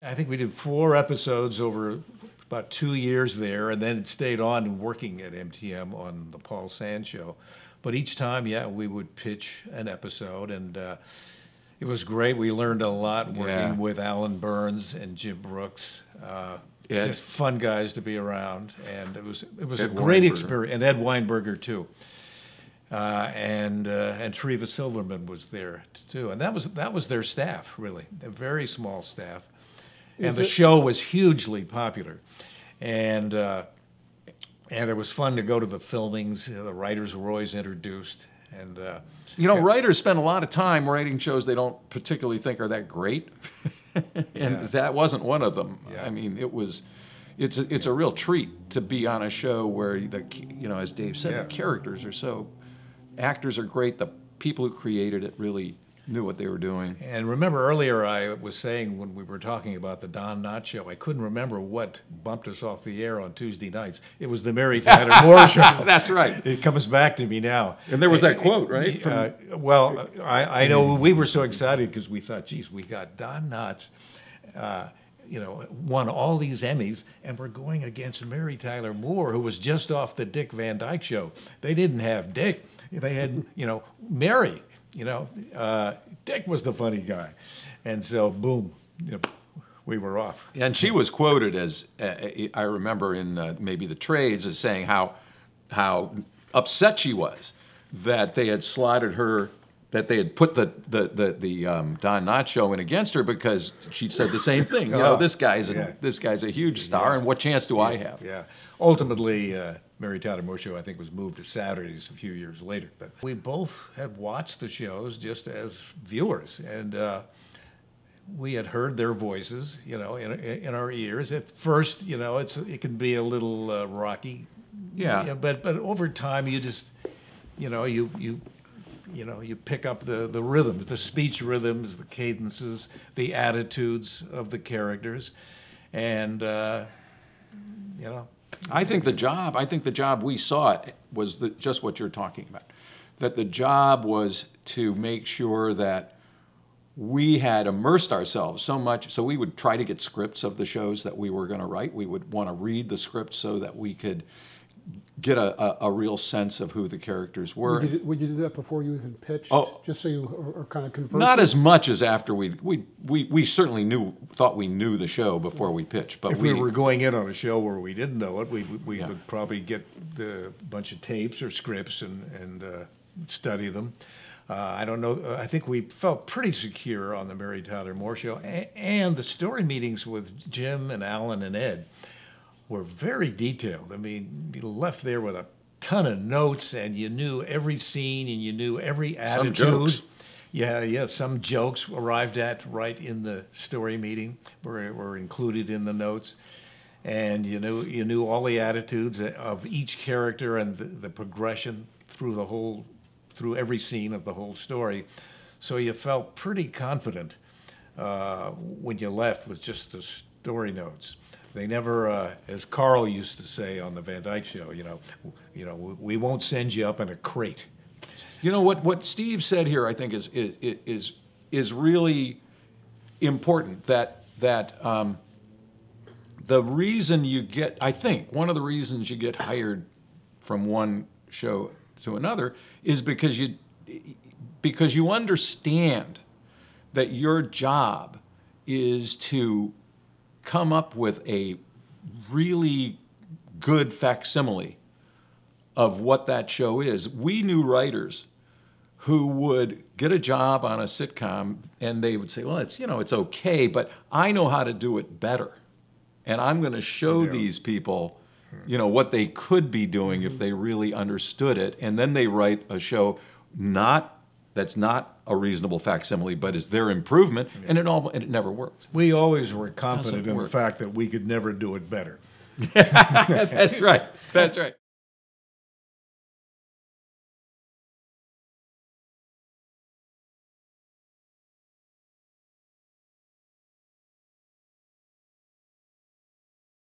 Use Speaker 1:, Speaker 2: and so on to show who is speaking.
Speaker 1: I think we did 4 episodes over about 2 years there, and then stayed on working at MTM on the Paul Sand Show. But each time, yeah, we would pitch an episode, and it was great. We learned a lot working with Alan Burns and Jim Brooks. Just fun guys to be around, and it was a great experience. And Ed Weinberger too, and Treva Silverman was there too, and that was their staff, really, a very small staff. And the show was hugely popular, and it was fun to go to the filmings. The writers were always introduced, and
Speaker 2: writers spend a lot of time writing shows they don't particularly think are that great, and that wasn't one of them. Yeah. I mean, it's a real treat to be on a show where as Dave said, the characters are actors are great. The people who created it really knew what they were doing.
Speaker 1: And remember earlier I was saying when we were talking about the Don Knotts show, I couldn't remember what bumped us off the air on Tuesday nights. It was the Mary Tyler Moore show.
Speaker 2: That's right.
Speaker 1: It comes back to me now.
Speaker 2: And there was that quote, right?
Speaker 1: I know we were so excited because we thought, geez, we got Don Knotts, won all these Emmys, and we're going against Mary Tyler Moore, who was just off the Dick Van Dyke show. They didn't have Dick. They had, Mary. Dick was the funny guy. And so, boom, we were off.
Speaker 2: And she was quoted as, I remember in maybe the trades, as saying how upset she was that they had slotted her, that they had put the Don Knotts show in against her, because she'd said the same thing. This guy's a huge star, and what chance do I have?
Speaker 1: Yeah. Ultimately, Mary Tyler Moore show, I think, was moved to Saturdays a few years later. But we both had watched the shows just as viewers, and we had heard their voices, in our ears. At first, it can be a little rocky. Yeah. But over time, you just, you pick up the rhythms, the speech rhythms, the cadences, the attitudes of the characters, and
Speaker 2: I think the job we saw was just what you're talking about. That the job was to make sure that we had immersed ourselves so much, so we would try to get scripts of the shows that we were going to write. We would want to read the script so that we could get a real sense of who the characters were.
Speaker 3: Would you do that before you even pitched? Just so you are kind of conversant?
Speaker 2: Not as much as after we certainly thought we knew the show before we pitched. But
Speaker 1: if we were going in on a show where we didn't know it, we would probably get the bunch of tapes or scripts and study them. I don't know. I think we felt pretty secure on the Mary Tyler Moore show, and the story meetings with Jim and Alan and Ed were very detailed. I mean, you left there with a ton of notes, and you knew every scene, and you knew every attitude.
Speaker 2: Some jokes.
Speaker 1: Yeah, some jokes arrived at right in the story meeting were included in the notes, and you knew all the attitudes of each character and the progression through every scene of the whole story. So you felt pretty confident when you left with just the story notes. They never, as Carl used to say on the Van Dyke show, we won't send you up in a crate.
Speaker 2: What Steve said here, I think, is really important. That the reason one of the reasons you get hired from one show to another is because you understand that your job is to come up with a really good facsimile of what that show is. We knew writers who would get a job on a sitcom and they would say, well, it's okay, but I know how to do it better. And I'm going to show these people, what they could be doing if they really understood it. And then they write a show that's not a reasonable facsimile, but is their improvement, and it never worked.
Speaker 1: We always were confident in the fact that we could never do it better.
Speaker 2: That's right. That's right.